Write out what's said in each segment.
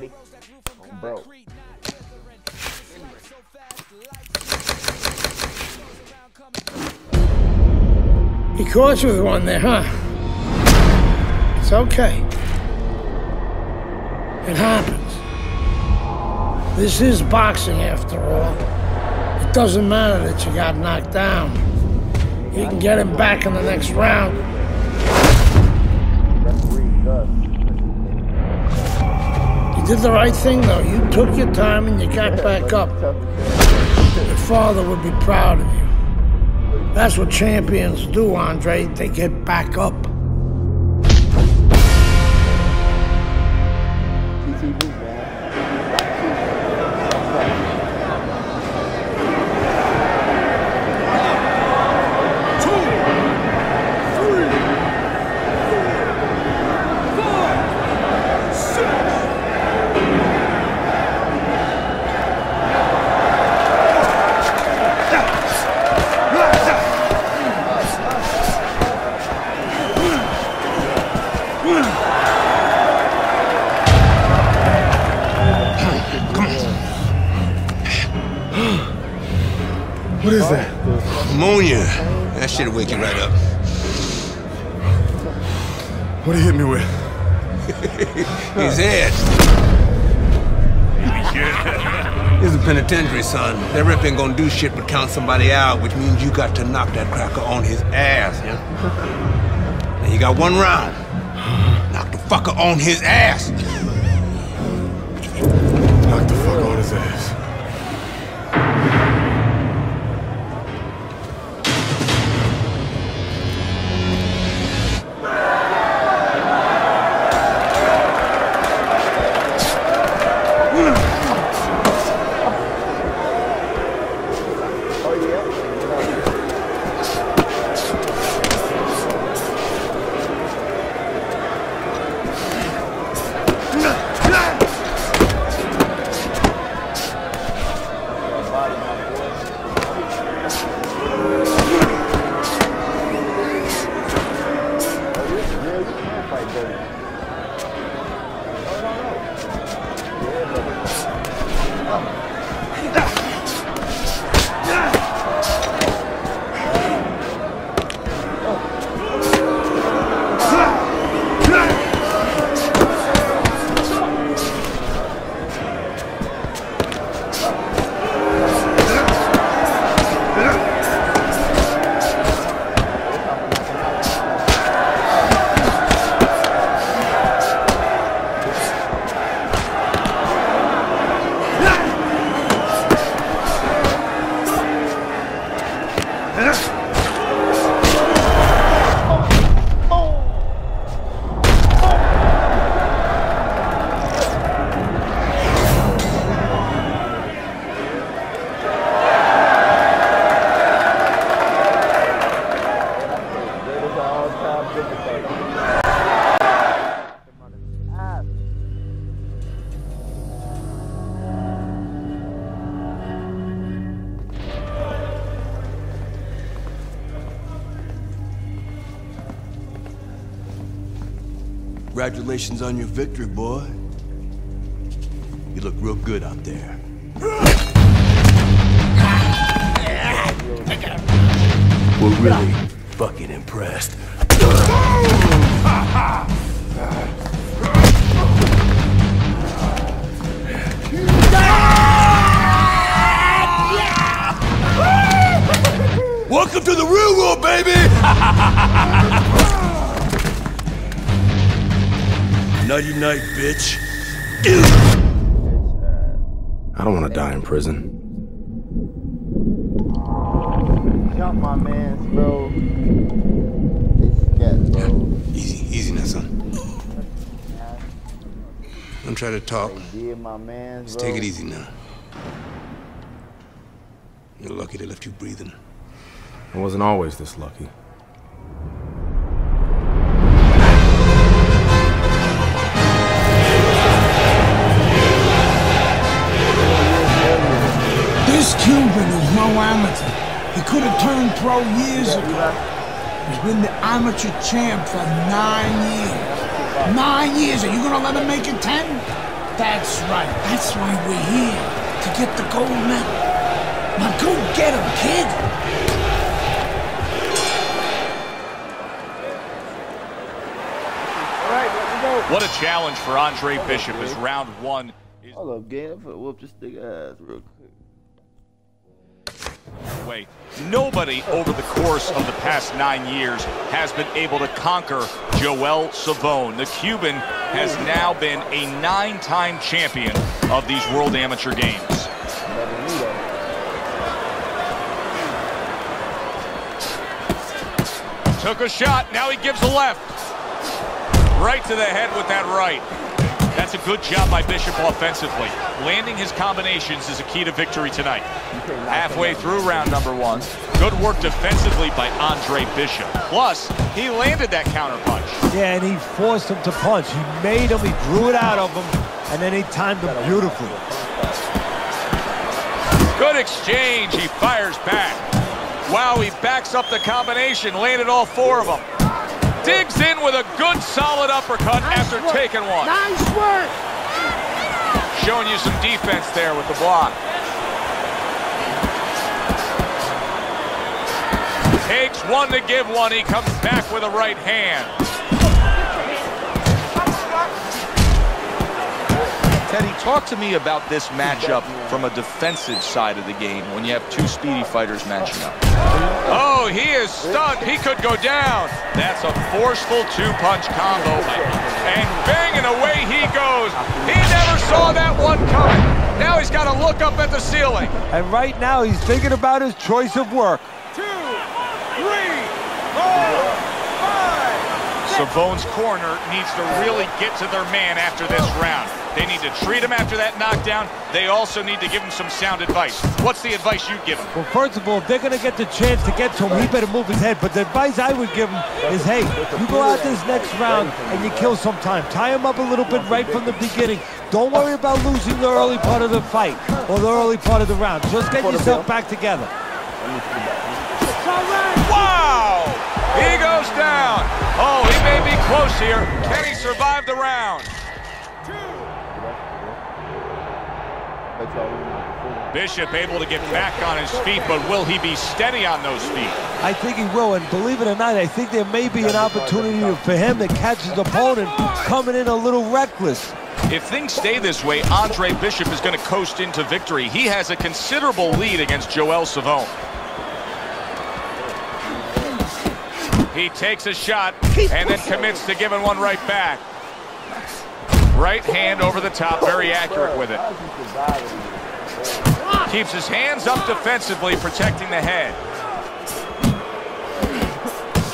buddy. Oh, bro. He caught you with one there, huh? It's okay. It happens. This is boxing after all. It doesn't matter that you got knocked down. You can get him back in the next round. You did the right thing, though. You took your time and you got back up. Your father would be proud of you. That's what champions do, Andre. They get back up. What is that? Ammonia. That shit'll wake you right up. What he hit me with? His head. This is a penitentiary, son. That rep ain't gonna do shit but count somebody out, which means you got to knock that cracker on his ass, yeah? Now you got one round. Knock the fucker on his ass. Knock the fuck on his ass. Congratulations on your victory, boy. You look real good out there. We're really fucking impressed. Welcome to the real world, baby! Nighty night, bitch. I don't want to die in prison. Jump my mans, bro. They scared, bro. Easy now, son. Don't try to talk. Yeah, my mans, Just bro. take it easy now. You're lucky they left you breathing. I wasn't always this lucky. This Cuban is no amateur. He could have turned pro years ago. He's been the amateur champ for 9 years. 9 years. Are you gonna let him make it 10? That's right. That's why we're here. To get the gold medal. Now go get him, kid. All right, let's go. What a challenge for Andre Bishop as round one is Hold up, gang. I'm finna whoop this nigga ass real quick. away. Nobody over the course of the past 9 years has been able to conquer Joel Savone. The Cuban has now been a 9-time champion of these World Amateur Games. Better than me, though. Took a shot, now he gives a left. Right to the head with that right. That's a good job by Bishop offensively. Landing his combinations is a key to victory tonight. Halfway through round number one, good work defensively by Andre Bishop. Plus, he landed that counter punch. Yeah, and he forced him to punch. He made him, he drew it out of him, and then he timed him beautifully. Good exchange, he fires back. Wow, he backs up the combination, landed all 4 of them. Digs in with a good solid uppercut after taking one. Nice work. Showing you some defense there with the block. Takes one to give one, he comes back with a right hand. Teddy, talk to me about this matchup from a defensive side of the game when you have 2 speedy fighters matching up. Oh, he is stunned. He could go down. That's a forceful 2-punch combo. And bang, and away he goes. He never saw that one coming. Now he's got to look up at the ceiling. And right now he's thinking about his choice of work. 2, 3, 4, 5. Savone's corner needs to really get to their man after this round. They need to treat him after that knockdown. They also need to give him some sound advice. What's the advice you'd give him? Well, first of all, if they're going to get the chance to get to him, he better move his head. But the advice I would give him is, hey, you go out this next round and you kill some time. Tie him up a little bit right from the beginning. Don't worry about losing the early part of the fight or the early part of the round. Just get yourself back together. Wow! He goes down. Oh, he may be close here. Can he survive the round? Bishop able to get back on his feet, but will he be steady on those feet? I think he will, and believe it or not, I think there may be an opportunity for him to catch his opponent coming in a little reckless. If things stay this way, Andre Bishop is going to coast into victory. He has a considerable lead against Joel Savone. He takes a shot and then commits to giving one right back. Right hand over the top, very accurate with it. Keeps his hands up defensively, protecting the head.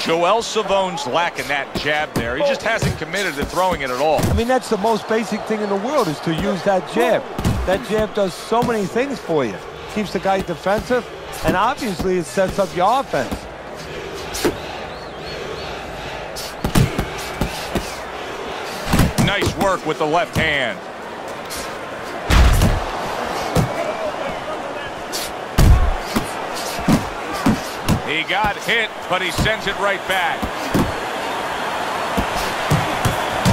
Joel Savone's lacking that jab there. He just hasn't committed to throwing it at all. I mean, that's the most basic thing in the world, is to use that jab. That jab does so many things for you. Keeps the guy defensive, and obviously it sets up your offense. Nice work with the left hand. He got hit, but he sends it right back.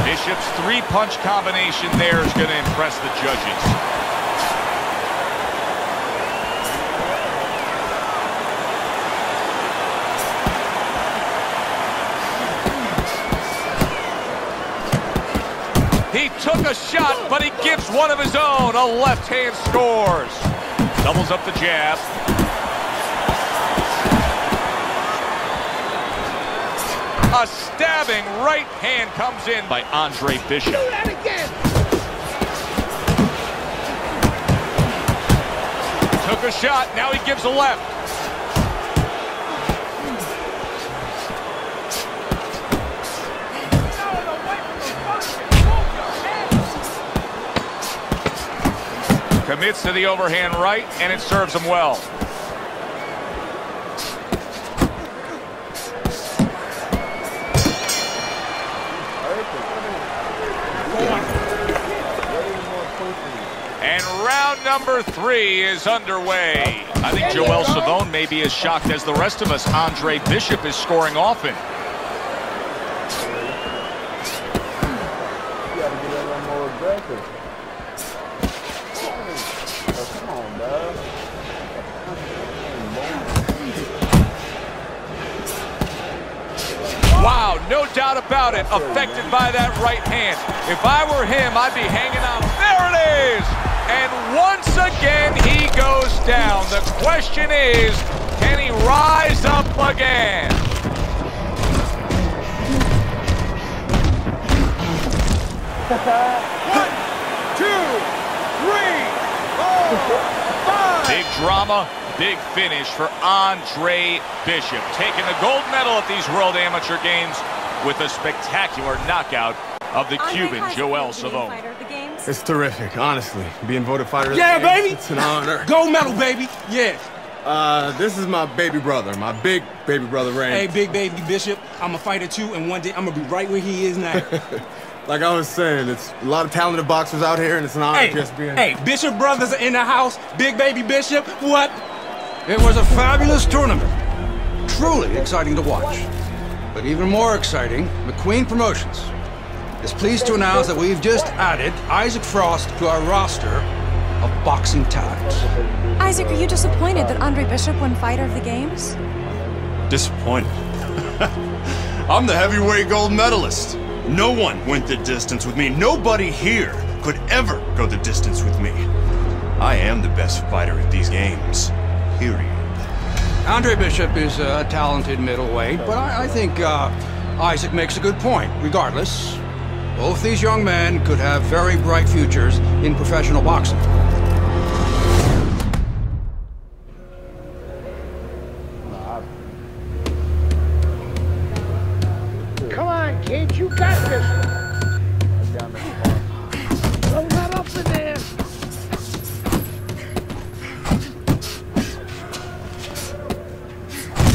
Bishop's 3-punch combination there is going to impress the judges. He took a shot, but he gives one of his own. A left hand scores. Doubles up the jab. A stabbing right hand comes in by Andre Bishop. Do that again. Took a shot, now he gives a left. Commits to the overhand right, and it serves him well. And round number 3 is underway. I think Joel Savone may be as shocked as the rest of us. Andre Bishop is scoring often. You gotta get a little more aggressive. Wow, no doubt about it, affected by that right hand. If I were him, I'd be hanging on. There it is! And once again, he goes down. The question is, can he rise up again? One, two, three, four, five. Big drama, big finish for Andre Bishop, taking the gold medal at these World Amateur Games with a spectacular knockout of the Cuban Joel Savone. It's terrific, honestly. Being voted fighter of the Yeah, game, baby. It's an honor. Gold medal, baby. Yeah. This is my baby brother, my big baby brother, Rain. Hey, big baby Bishop, I'm a fighter too, and one day I'm gonna be right where he is now. Like I was saying, it's a lot of talented boxers out here, and it's an honor just being... Hey, Bishop brothers are in the house. Big baby Bishop, what? It was a fabulous tournament. Truly exciting to watch. But even more exciting, McQueen Promotions is pleased to announce that we've just added Isaac Frost to our roster of boxing talents. Isaac, are you disappointed that Andre Bishop won Fighter of the Games? Disappointed. I'm the heavyweight gold medalist. No one went the distance with me. Nobody here could ever go the distance with me. I am the best fighter at these games. Period. Andre Bishop is a talented middleweight, but I think Isaac makes a good point. Regardless, both these young men could have very bright futures in professional boxing. Come on, kid, you got this. Throw that up in there.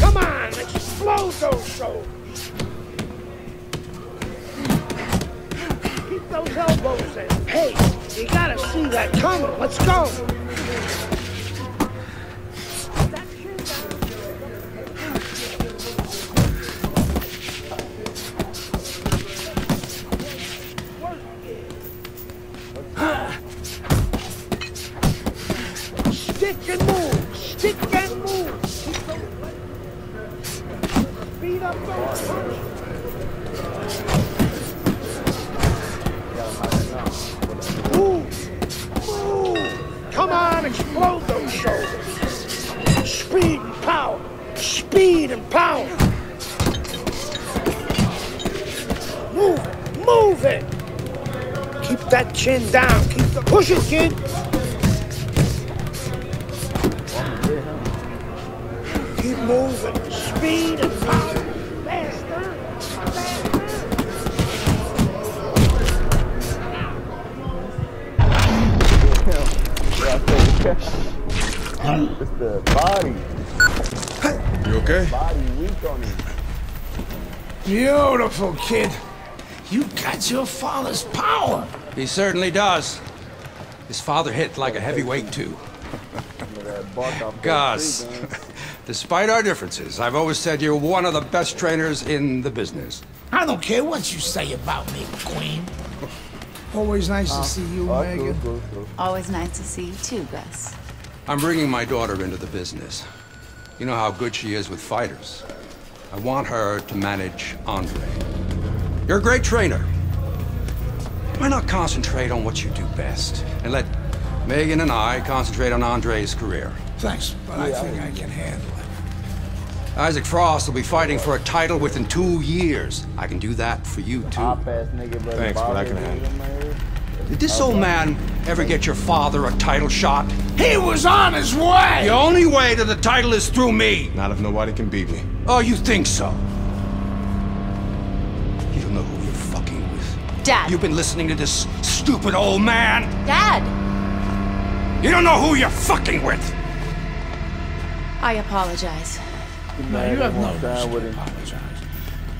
Come on, explode those shoulders. Keep those elbows in. Hey, you gotta see that coming. Let's go. Stick and move. Stick and move. Speed up those punches. Move. Move. Come on, explode those shoulders. Speed and power. Speed and power. Move it. Move it. Keep that chin down. Push it, kid. Keep moving. Speed and power. Faster. It's the body. You okay? Body weak on him. Beautiful, kid. You got your father's power. He certainly does. His father hit like a heavyweight too. Gus, despite our differences, I've always said you're one of the best trainers in the business. I don't care what you say about me, Queen. Always nice to see you, Megan. Cool. Always nice to see you too, Gus. I'm bringing my daughter into the business. You know how good she is with fighters. I want her to manage Andre. You're a great trainer. Why not concentrate on what you do best and let Megan and I concentrate on Andre's career? Thanks, but I think I can handle it. Isaac Frost will be fighting for a title within 2 years. I can do that for you, too. Thanks, but I can handle it. Did this old man ever get your father a title shot? He was on his way! The only way to the title is through me! Not if nobody can beat me. Oh, you think so? You don't know who you're fucking with. Dad! You've been listening to this stupid old man! Dad! You don't know who you're fucking with! I apologize. No, you have no reason to apologize.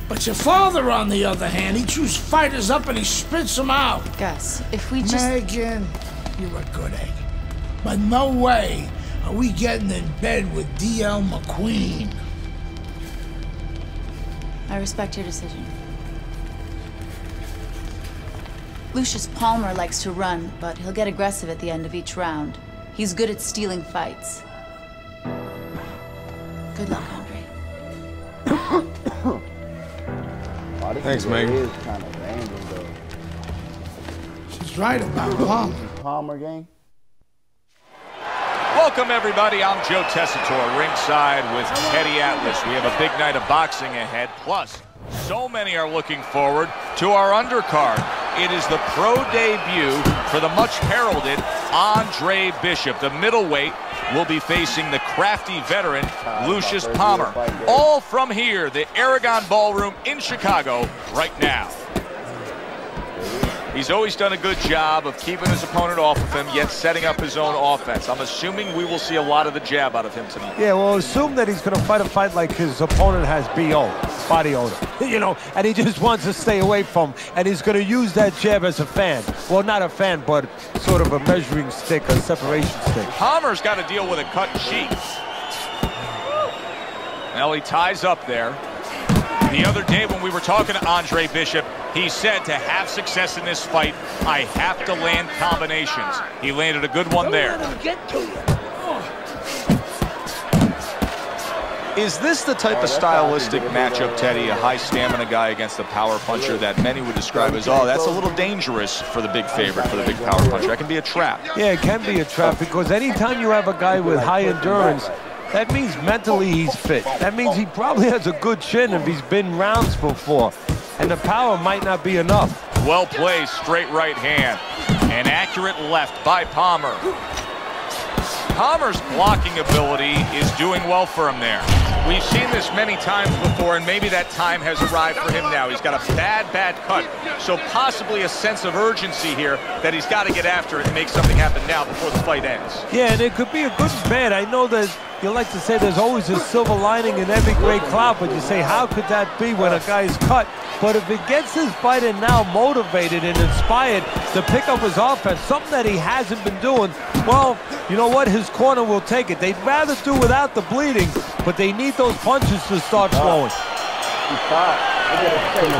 But your father, on the other hand, he chews fighters up and he spits them out. Gus, if we just... Megan, you're a good egg. But no way are we getting in bed with D.L. McQueen. I respect your decision. Lucius Palmer likes to run, but he'll get aggressive at the end of each round. He's good at stealing fights. Good luck, Andre. Thanks, Megan. Is kind of random, though. She's right about Palmer. Palmer gang. Welcome, everybody. I'm Joe Tessitore, ringside with Teddy Atlas. We have a big night of boxing ahead. Plus, so many are looking forward to our undercard. It is the pro debut for the much heralded Andre Bishop. The middleweight will be facing the crafty veteran Lucius Palmer. All from here, the Aragon Ballroom in Chicago right now. He's always done a good job of keeping his opponent off of him, yet setting up his own offense. I'm assuming we will see a lot of the jab out of him tonight. Yeah, well, assume that he's going to fight a fight like his opponent has BO, body odor, you know, and he just wants to stay away from him, and he's going to use that jab as a fan. Well, not a fan, but sort of a measuring stick, a separation stick. Palmer's got to deal with a cut cheek. Now he ties up there. The other day when we were talking to Andre Bishop, he said to have success in this fight, I have to land combinations. He landed a good one there. Is this the type of stylistic matchup, Teddy, a high stamina guy against a power puncher that many would describe as, oh, that's a little dangerous for the big favorite, for the big power puncher? That can be a trap. Yeah, it can be a trap because anytime you have a guy with high endurance, that means mentally he's fit. That means he probably has a good chin if he's been rounds before. And the power might not be enough. Well placed, straight right hand. An accurate left by Palmer. Palmer's blocking ability is doing well for him there. We've seen this many times before, and maybe that time has arrived for him now. He's got a bad cut, so possibly a sense of urgency here that he's got to get after it and make something happen now before the fight ends. Yeah, and it could be a good and bad. I know that you like to say there's always a silver lining in every great cloud, but you say, how could that be when a guy is cut? But if it gets his fighter now motivated and inspired to pick up his offense, something that he hasn't been doing, well, you know what? His corner will take it. They'd rather do without the bleeding, but they need those punches to start flowing.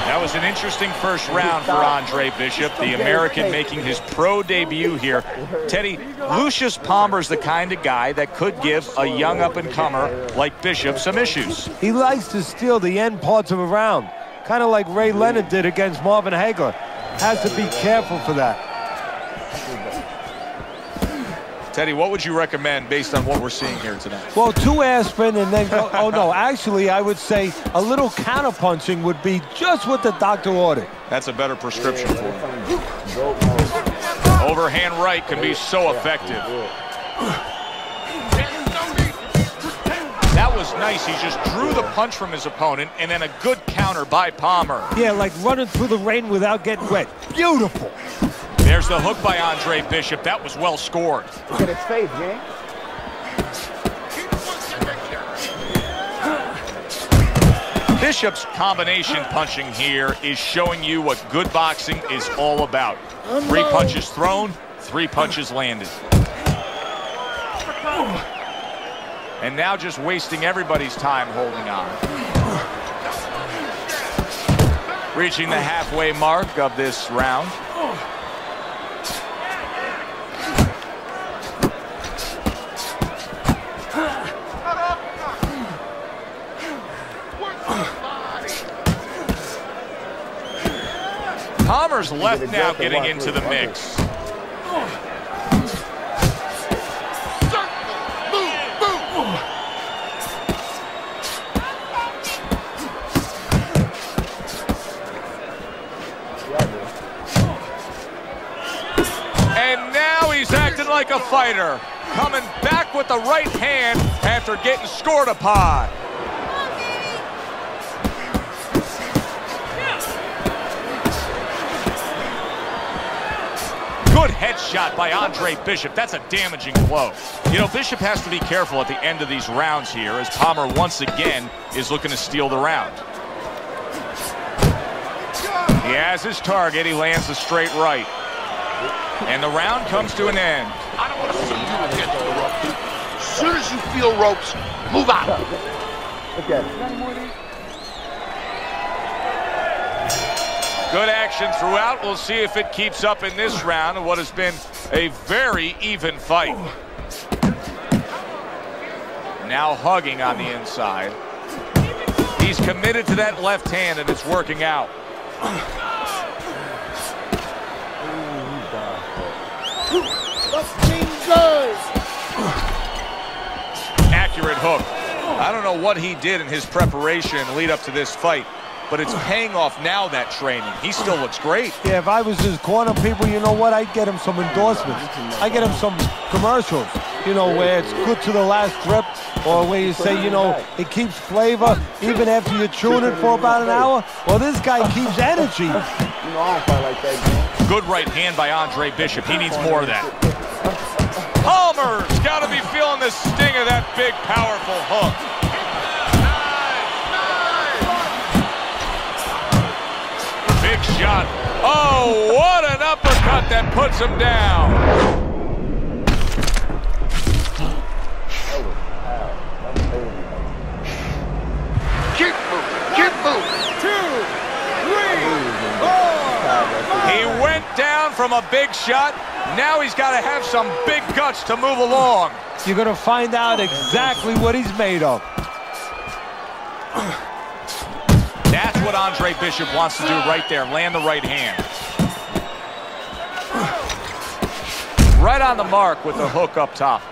That was an interesting first round for Andre Bishop, the American making his pro debut here. Teddy, Lucius Palmer's the kind of guy that could give a young up-and-comer like Bishop some issues. He likes to steal the end parts of a round, kind of like Ray Leonard did against Marvin Hagler. Has to be careful for that. Teddy, what would you recommend based on what we're seeing here tonight? Well, 2 aspirin and then go, oh no, actually I would say a little counter-punching would be just what the doctor ordered. That's a better prescription for him. Overhand right can be so effective. That was nice. He just drew the punch from his opponent and then a good counter by Palmer. Yeah, like running through the rain without getting wet. Beautiful. There's the hook by Andre Bishop. That was well scored. Look at his face, gang. Bishop's combination punching here is showing you what good boxing is all about. 3 punches thrown, 3 punches landed. And now just wasting everybody's time holding on. Reaching the halfway mark of this round. Palmer's left now getting into the mix. And now he's acting like a fighter, coming back with the right hand after getting scored upon. Good headshot by Andre Bishop. That's a damaging blow. You know, Bishop has to be careful at the end of these rounds here as Palmer once again is looking to steal the round. He has his target. He lands a straight right. And the round comes to an end. I don't want to see you against the ropes. As soon as you feel ropes, move out. Look at it. Good action throughout. We'll see if it keeps up in this round of what has been a very even fight. now hugging on the inside. He's committed to that left hand, and it's working out. Accurate hook. I don't know what he did in his preparation lead up to this fight, but it's paying off now, that training. He still looks great. Yeah, if I was his corner, people, you know what? I'd get him some endorsements. I'd get him some commercials, you know, where it's good to the last grip, or where you say, you know, it keeps flavor even after you tune it for about an hour. Well, this guy keeps energy. Good right hand by Andre Bishop. He needs more of that. Palmer's got to be feeling the sting of that big, powerful hook. Big shot. Oh, what an uppercut that puts him down. Keep moving. Keep moving. 2, 3, 4. He went down from a big shot. Now he's got to have some big guts to move along. You're going to find out exactly what he's made of. That's what Andre Bishop wants to do right there. Land the right hand. Right on the mark with the hook up top.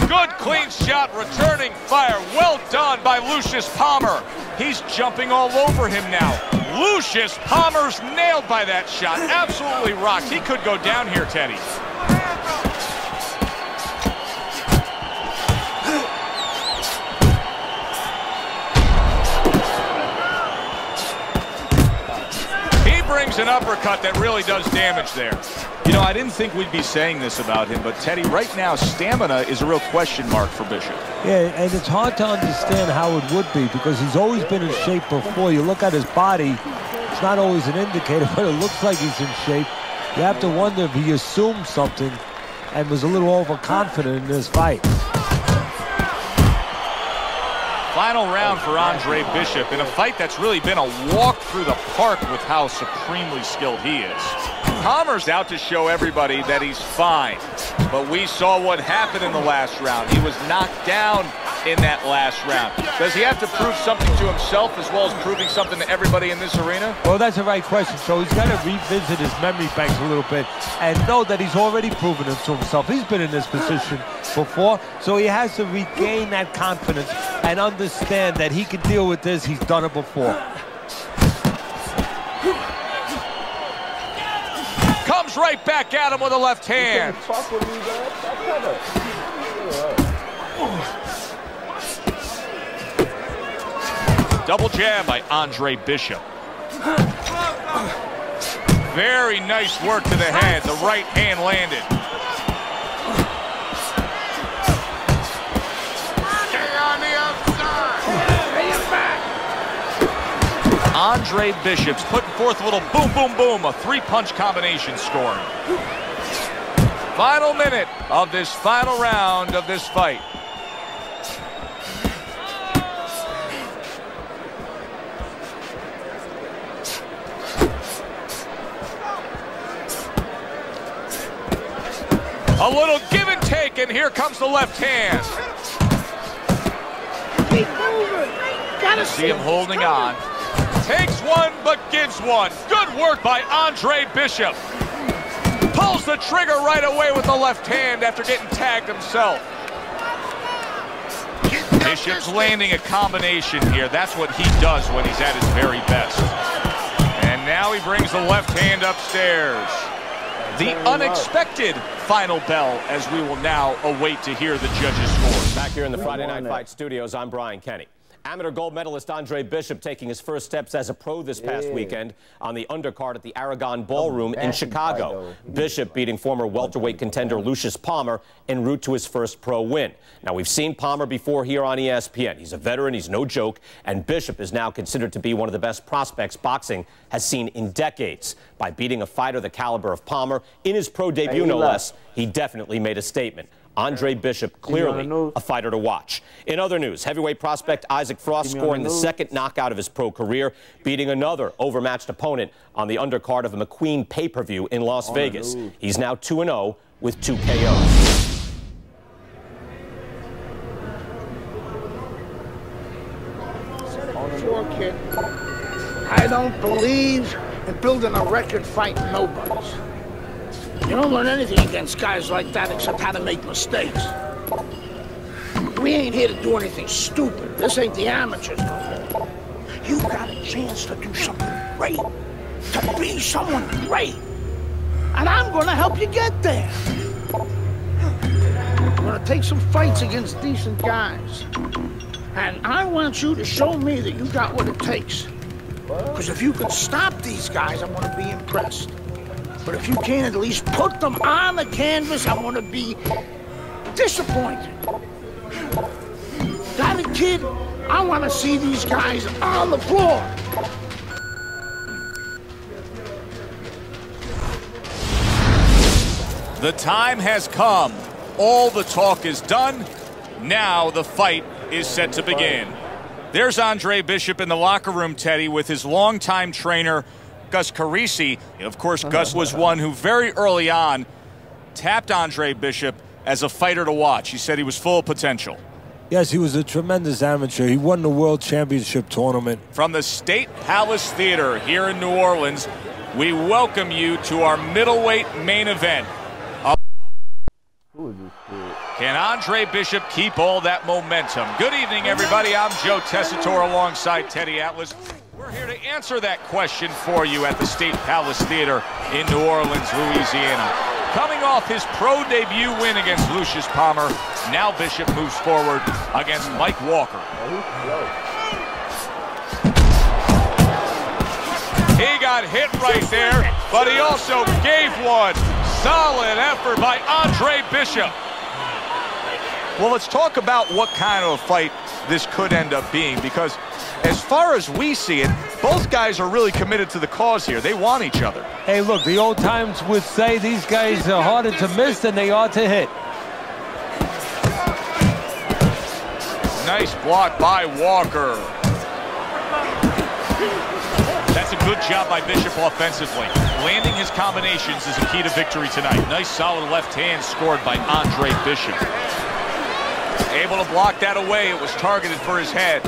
Good clean shot, returning fire. Well done by Lucius Palmer. He's jumping all over him now. Lucius Palmer's nailed by that shot. Absolutely rocked. He could go down here, Teddy. He brings an uppercut that really does damage there. You know, I didn't think we'd be saying this about him, but Teddy, right now, stamina is a real question mark for Bishop. Yeah, and it's hard to understand how it would be because he's always been in shape before. You look at his body, it's not always an indicator, but it looks like he's in shape. You have to wonder if he assumed something and was a little overconfident in this fight. Final round for Andre Bishop in a fight that's really been a walk through the park with how supremely skilled he is. Palmer's out to show everybody that he's fine, but we saw what happened in the last round. He was knocked down in that last round. Does he have to prove something to himself as well as proving something to everybody in this arena? Well, that's the right question. So he's got to revisit his memory banks a little bit and know that he's already proven it to himself. He's been in this position before, so he has to regain that confidence and understand that he can deal with this. He's done it before. Comes right back at him with a left hand. Double jab by Andre Bishop. Very nice work to the head. The right hand landed. Stay on the outside. Stay back. Andre Bishop's putting forth a little boom, boom, boom, a three-punch combination scoring. Final minute of this final round of this fight. A little give and take, and here comes the left hand. Keep moving. You see him holding on. Takes one, but gives one. Good work by Andre Bishop. Pulls the trigger right away with the left hand after getting tagged himself. Bishop's landing a combination here. That's what he does when he's at his very best. And now he brings the left hand upstairs. The unexpected final bell as we will now await to hear the judges' scores. Back here in the Friday Night Fight studios, I'm Brian Kenny. Amateur gold medalist Andre Bishop taking his first steps as a pro this past weekend on the undercard at the Aragon Ballroom in Chicago. Bishop beating former welterweight contender Lucius Palmer en route to his first pro win. Now, we've seen Palmer before here on ESPN. He's a veteran, he's no joke, and Bishop is now considered to be one of the best prospects boxing has seen in decades. By beating a fighter the caliber of Palmer in his pro debut, no less, he definitely made a statement. Andre Bishop, clearly a fighter to watch. In other news, heavyweight prospect Isaac Frost scoring the second knockout of his pro career, beating another overmatched opponent on the undercard of a McQueen pay-per-view in Las Vegas. He's now 2-0 with 2 KOs. before, kid. I don't believe in building a record fighting nobodies. You don't learn anything against guys like that except how to make mistakes. We ain't here to do anything stupid. This ain't the amateurs no more. You got a chance to do something great, to be someone great. And I'm gonna help you get there. I'm gonna take some fights against decent guys. And I want you to show me that you got what it takes. Because if you can stop these guys, I'm gonna be impressed. But if you can't at least put them on the canvas, I'm gonna be disappointed. Got it, kid? I wanna see these guys on the floor. The time has come. All the talk is done. Now the fight is set to begin. There's Andre Bishop in the locker room, Teddy, with his longtime trainer, Gus Carisi. Of course, Gus was one who very early on tapped Andre Bishop as a fighter to watch. He said he was full of potential. Yes, he was a tremendous amateur. He won the World Championship tournament. From the State Palace Theater here in New Orleans, we welcome you to our middleweight main event. Can Andre Bishop keep all that momentum? Good evening, everybody. I'm Joe Tessitore alongside Teddy Atlas. We're here to answer that question for you at the State Palace Theater in New Orleans, Louisiana. Coming off his pro debut win against Lucius Palmer, now Bishop moves forward against Mike Walker. He got hit right there, but he also gave one. Solid effort by Andre Bishop. Well, let's talk about what kind of a fight this could end up being, because as far as we see it, both guys are really committed to the cause here. They want each other. Hey, look, the old times would say these guys are harder to miss than they are to hit. Nice block by Walker. That's a good job by Bishop offensively. Landing his combinations is a key to victory tonight. Nice solid left hand scored by Andre Bishop. Able to block that away. It was targeted for his head.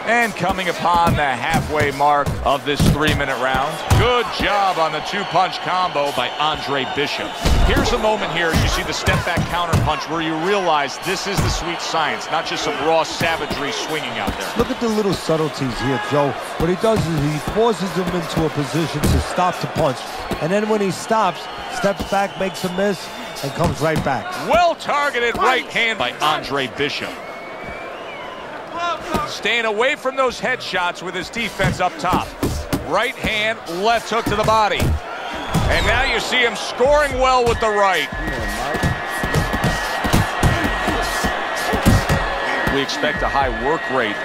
And coming upon the halfway mark of this 3-minute round. Good job on the two-punch combo by Andre Bishop. Here's a moment here as you see the step-back counter-punch where you realize this is the sweet science, not just some raw savagery swinging out there. Look at the little subtleties here, Joe. What he does is he forces him into a position to stop the punch. And then when he stops, steps back, makes a miss, and comes right back. Well-targeted right hand by Andre Bishop. Staying away from those headshots with his defense up top. Right hand, left hook to the body. And now you see him scoring well with the right. We expect a high work rate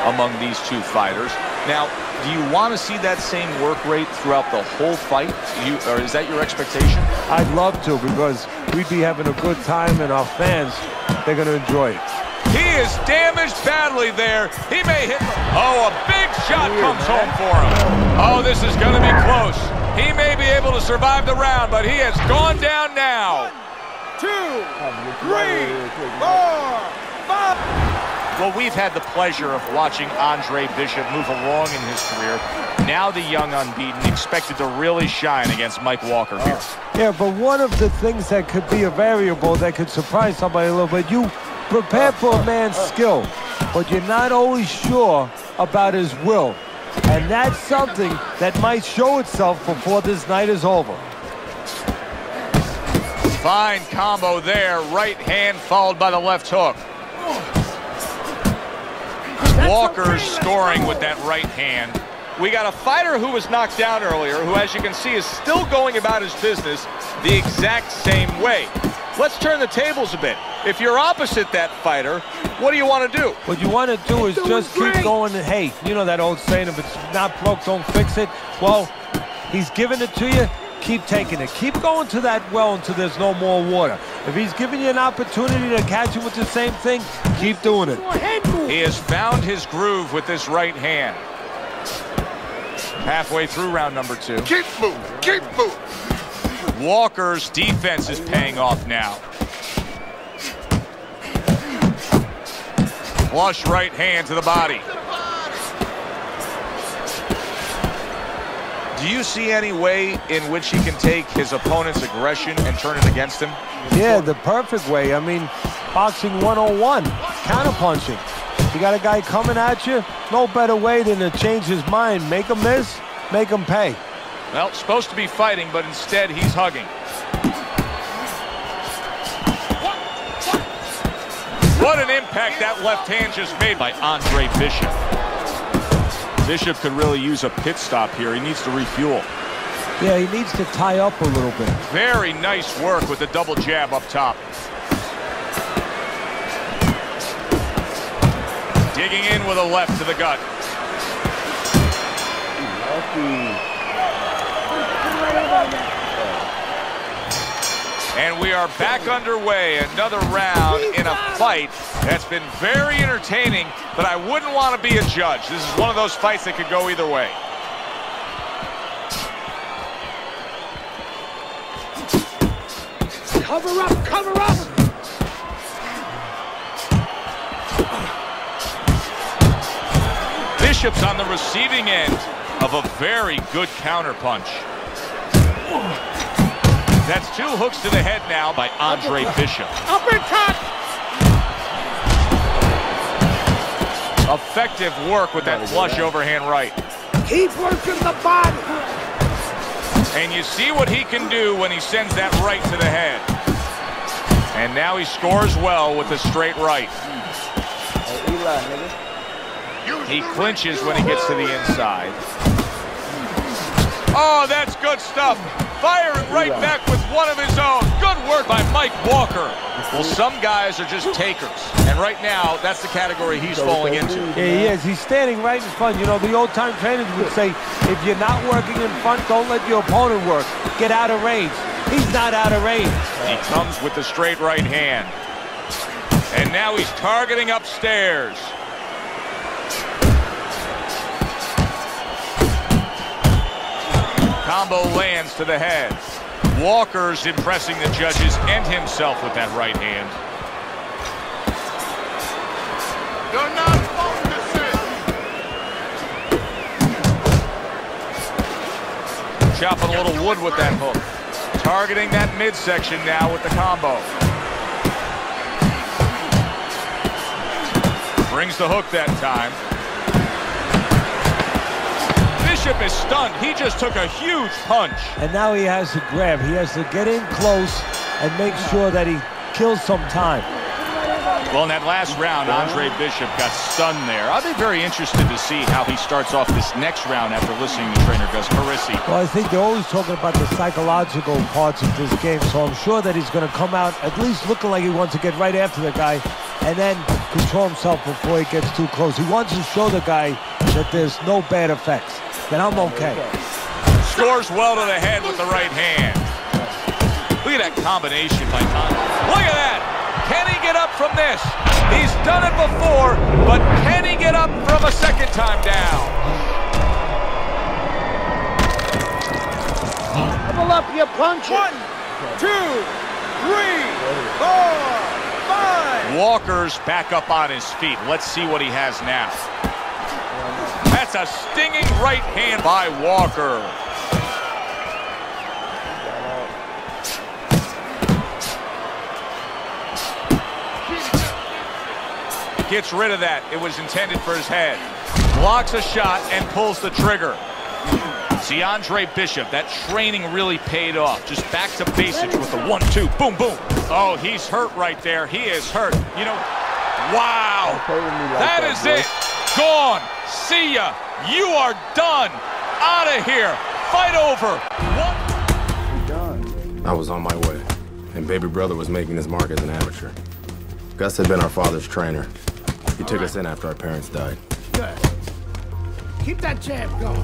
among these two fighters. Now, do you want to see that same work rate throughout the whole fight? Or is that your expectation? I'd love to, because we'd be having a good time and our fans, they're going to enjoy it. He is damaged badly there. He may hit. Oh, a big shot comes home for him. Oh, this is going to be close. He may be able to survive the round, but he has gone down now. 1, 2, 3, 4, 5. Well, we've had the pleasure of watching Andre Bishop move along in his career. Now the young unbeaten expected to really shine against Mike Walker here. Yeah, but one of the things that could be a variable that could surprise somebody a little bit, you prepare for a man's skill, but you're not always sure about his will. And that's something that might show itself before this night is over. Fine combo there. Right hand followed by the left hook. Walker's scoring with that right hand. We got a fighter who was knocked down earlier, who, as you can see, is still going about his business the exact same way. Let's turn the tables a bit. If you're opposite that fighter, what do you want to do? What you want to do is just keep going. Hey, you know that old saying, if it's not broke, don't fix it. Well, he's giving it to you. Keep taking it. Keep going to that well until there's no more water. If he's giving you an opportunity to catch you with the same thing, keep doing it. He has found his groove with this right hand. Halfway through round number 2. Keep moving. Keep moving. Walker's defense is paying off now. Flush right hand to the body. Do you see any way in which he can take his opponent's aggression and turn it against him? Yeah, the perfect way. I mean, boxing 101, counterpunching. You got a guy coming at you, no better way than to change his mind. Make him miss, make him pay. Well, supposed to be fighting, but instead he's hugging. What an impact that left hand just made by Andre Bishop. Bishop could really use a pit stop here. He needs to refuel. Yeah, he needs to tie up a little bit. Very nice work with the double jab up top. Digging in with a left to the gut. And we are back underway. Another round in a fight that's been very entertaining, but I wouldn't want to be a judge. This is one of those fights that could go either way. Cover up, cover up! Bishop's on the receiving end of a very good counterpunch. That's 2 hooks to the head now by Andre Bishop. Uppercut! Effective work with that flush overhand right. Keep working the body. And you see what he can do when he sends that right to the head. And now he scores well with the straight right. He clinches when he gets to the inside. Oh, that's good stuff. Firing right back with one of his own. Good work by Mike Walker. Well, some guys are just takers. And right now, that's the category he's falling into. Yeah, he is. He's standing right in front. You know, the old-time trainers would say, if you're not working in front, don't let your opponent work. Get out of range. He's not out of range. He comes with the straight right hand. And now he's targeting upstairs. Combo lands to the head. Walker's impressing the judges and himself with that right hand. You're not focusing. Chopping a little wood with that hook. Targeting that midsection now with the combo. Brings the hook that time. Bishop is stunned. He just took a huge punch. And now he has to grab. He has to get in close and make sure that he kills some time. Well, in that last round, Andre Bishop got stunned there. I'll be very interested to see how he starts off this next round after listening to trainer Gus Parisi. Well, I think they're always talking about the psychological parts of this game, so I'm sure that he's going to come out at least looking like he wants to get right after the guy and then control himself before he gets too close. He wants to show the guy that there's no bad effects, that I'm okay. Scores well to the head with the right hand. Look at that combination by Andre. Look at that! Can he get up from this? He's done it before, but can he get up from a second time down? Double up your punches. 1, 2, 3, 4, 5. Walker's back up on his feet. Let's see what he has now. That's a stinging right hand by Walker. Gets rid of that. It was intended for his head. Blocks a shot and pulls the trigger. See, Andre Bishop, that training really paid off. Just back to basics with the 1-2, boom, boom. Oh, he's hurt right there. He is hurt. You know, wow. That is it. Gone. See ya. You are done. Out of here. Fight over. I was on my way, and baby brother was making his mark as an amateur. Gus had been our father's trainer. He took us in after our parents died. Good. Keep that jab going.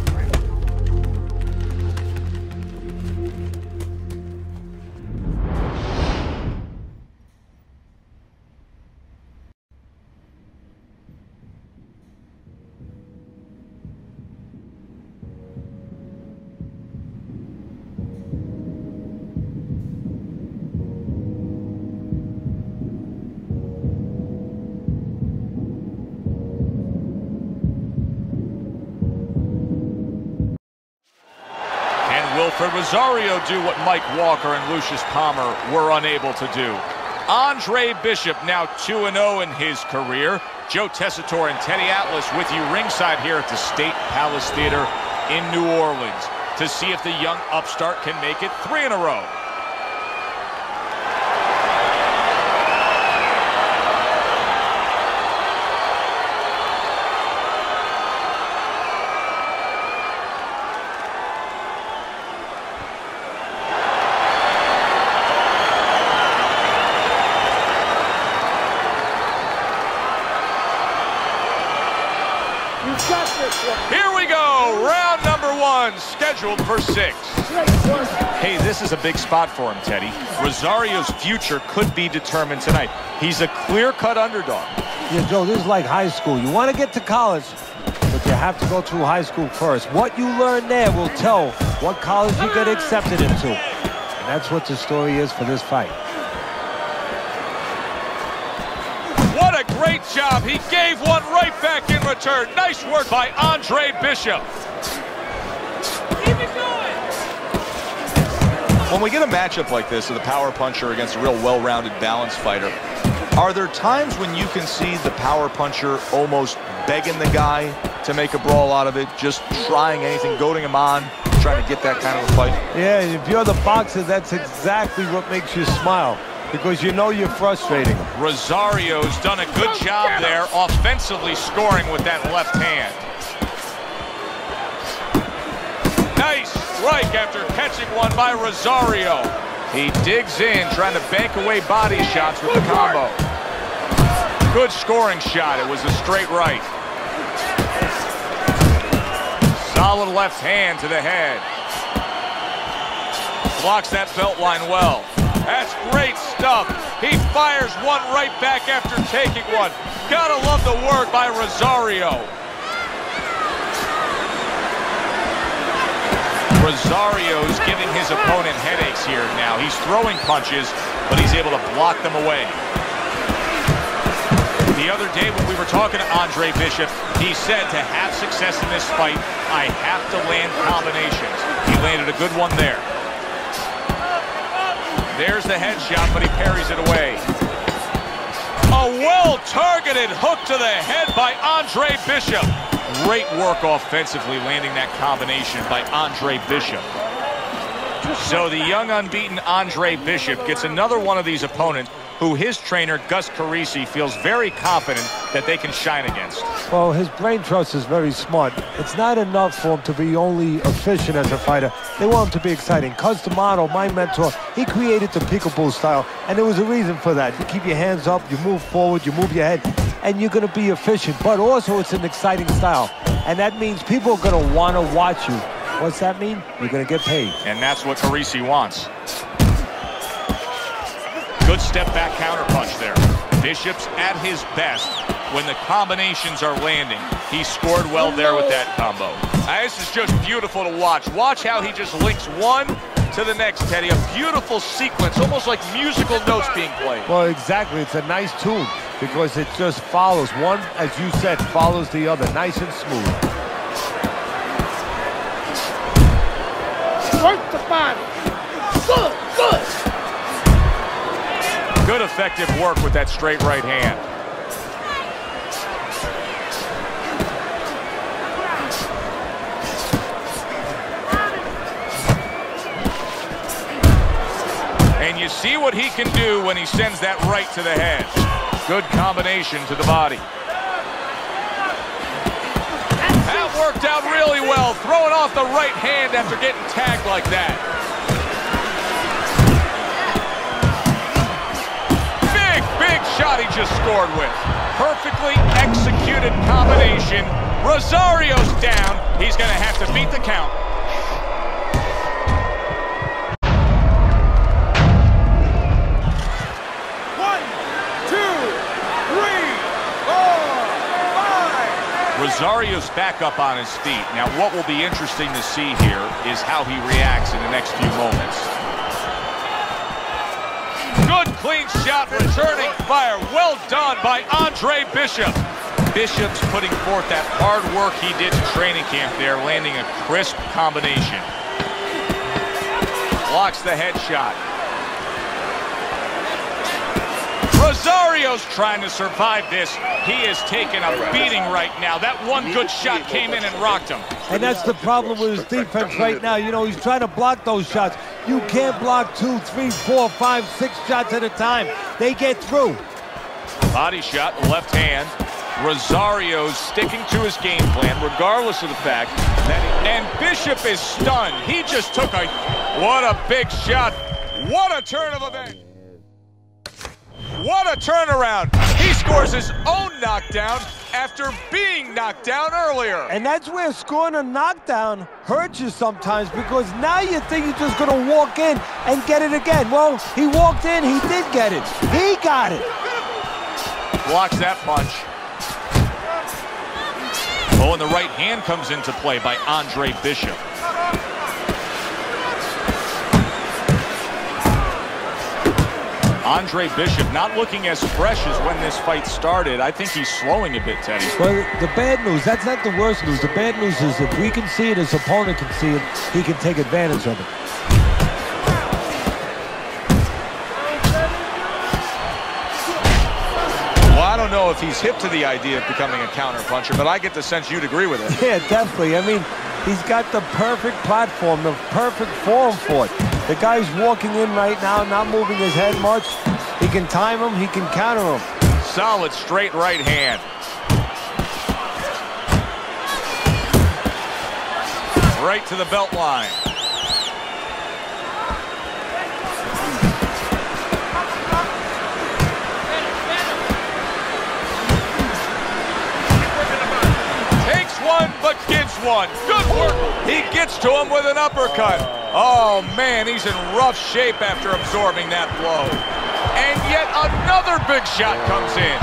Wilfred Rosario do what Mike Walker and Lucius Palmer were unable to do. Andre Bishop now 2-0 in his career. Joe Tessitore and Teddy Atlas with you ringside here at the State Palace Theater in New Orleans to see if the young upstart can make it 3 in a row. Here we go, round number 1, scheduled for 6. Hey, this is a big spot for him, Teddy. Rosario's future could be determined tonight. He's a clear-cut underdog. Yeah, Joe, this is like high school. You want to get to college, but you have to go through high school first. What you learn there will tell what college you get accepted into. And that's what the story is for this fight. What a great job. He gave one right back in return. Nice work by Andre Bishop. Keep it going. When we get a matchup like this of the power puncher against a real well-rounded, balanced fighter, are there times when you can see the power puncher almost begging the guy to make a brawl out of it, just trying anything, goading him on, trying to get that kind of a fight? Yeah, if you're the boxer, that's exactly what makes you smile, because you know you're frustrating him. Rosario's done a good job there, offensively scoring with that left hand. Nice strike after catching one by Rosario. He digs in, trying to bank away body shots with the combo. Good scoring shot. It was a straight right. Solid left hand to the head. Blocks that belt line well. That's great stuff. He fires one right back after taking one. Gotta love the work by Rosario. Rosario's giving his opponent headaches here now. He's throwing punches, but he's able to block them away. The other day when we were talking to Andre Bishop, he said to have success in this fight, I have to land combinations. He landed a good one there. There's the headshot, but he parries it away. A well-targeted hook to the head by Andre Bishop. Great work offensively landing that combination by Andre Bishop. So the young unbeaten Andre Bishop gets another one of these opponents who his trainer, Gus Carisi, feels very confident that they can shine against. Well, his brain trust is very smart. It's not enough for him to be only efficient as a fighter. They want him to be exciting. Cus D'Amato, my mentor, he created the peekaboo style, and there was a reason for that. You keep your hands up, you move forward, you move your head, and you're going to be efficient. But also, it's an exciting style, and that means people are going to want to watch you. What's that mean? You're going to get paid. And that's what Carisi wants. Good step back counter punch there. Bishop's at his best when the combinations are landing. He scored well there with that combo. This is just beautiful to watch. Watch how he just links one to the next, Teddy. A beautiful sequence, almost like musical notes being played. Well, exactly. It's a nice tune because it just follows. One, as you said, follows the other. Nice and smooth. Work the body. Good, good. Good effective work with that straight right hand. And you see what he can do when he sends that right to the head. Good combination to the body. That worked out really well, throwing off the right hand after getting tagged like that. Big shot he just scored with. Perfectly executed combination. Rosario's down. He's going to have to beat the count. Rosario's back up on his feet. Now, what will be interesting to see here is how he reacts in the next few moments. Good clean shot, returning fire. Well done by Andre Bishop. Bishop's putting forth that hard work he did in training camp there, landing a crisp combination. Blocks the headshot. Rosario's trying to survive this. He is taking a beating right now. That one good shot came in and rocked him. And that's the problem with his defense right now. You know, he's trying to block those shots. You can't block 2, 3, 4, 5, 6 shots at a time. They get through. Body shot, left hand. Rosario's sticking to his game plan, regardless of the fact that and Bishop is stunned. He just took what a big shot. What a turn of events. What a turnaround. He scores his own knockdown after being knocked down earlier. And that's where scoring a knockdown hurts you sometimes, because now you think you're just going to walk in and get it again. Well, he walked in, he did get it. He got it. Blocks that punch. Oh, and the right hand comes into play by Andre Bishop. Andre Bishop not looking as fresh as when this fight started. I think he's slowing a bit, Teddy. Well, the bad news, that's not the worst news. The bad news is if we can see it, his opponent can see it, he can take advantage of it. Well, I don't know if he's hip to the idea of becoming a counterpuncher, but I get the sense you'd agree with it. Yeah, definitely. I mean, he's got the perfect platform, the perfect form for it. The guy's walking in right now, not moving his head much. He can time him, he can counter him. Solid straight right hand. Right to the belt line. Takes one, but gives one. Good work. He gets to him with an uppercut. Oh, man, he's in rough shape after absorbing that blow. And yet another big shot comes in.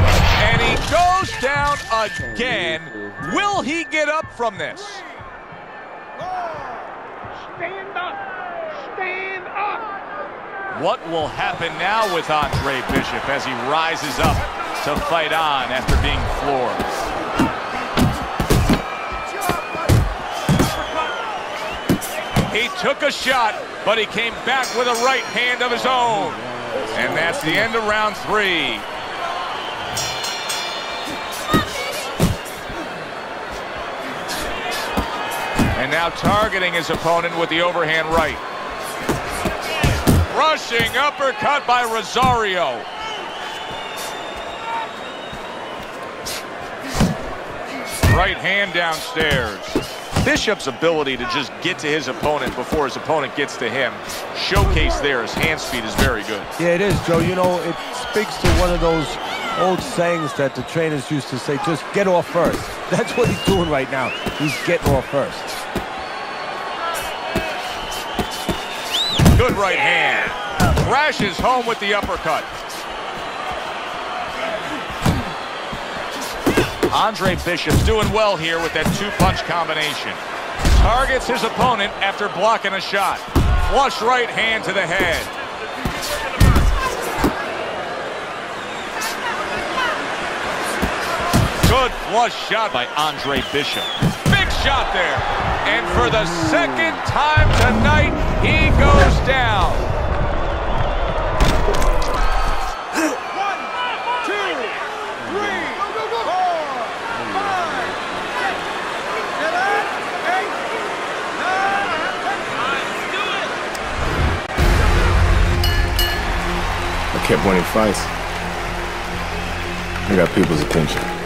And he goes down again. Will he get up from this? Stand up! Stand up! What will happen now with Andre Bishop as he rises up to fight on after being floored? He took a shot, but he came back with a right hand of his own. And that's the end of round 3. And now targeting his opponent with the overhand right. Rushing uppercut by Rosario. Right hand downstairs. Bishop's ability to just get to his opponent before his opponent gets to him, showcased there. His hand speed is very good. Yeah, it is, Joe. You know, it speaks to one of those old sayings that the trainers used to say, just get off first. That's what he's doing right now. He's getting off first. Good right hand. Crashes home with the uppercut. Andre Bishop's doing well here with that 2-punch combination. Targets his opponent after blocking a shot. Flush right hand to the head. Good flush shot by Andre Bishop. Big shot there. And for the second time tonight, he goes down. 1, 2, 3, 4, 5, 6, 7, 8, 9, 10. I kept winning fights. I got people's attention.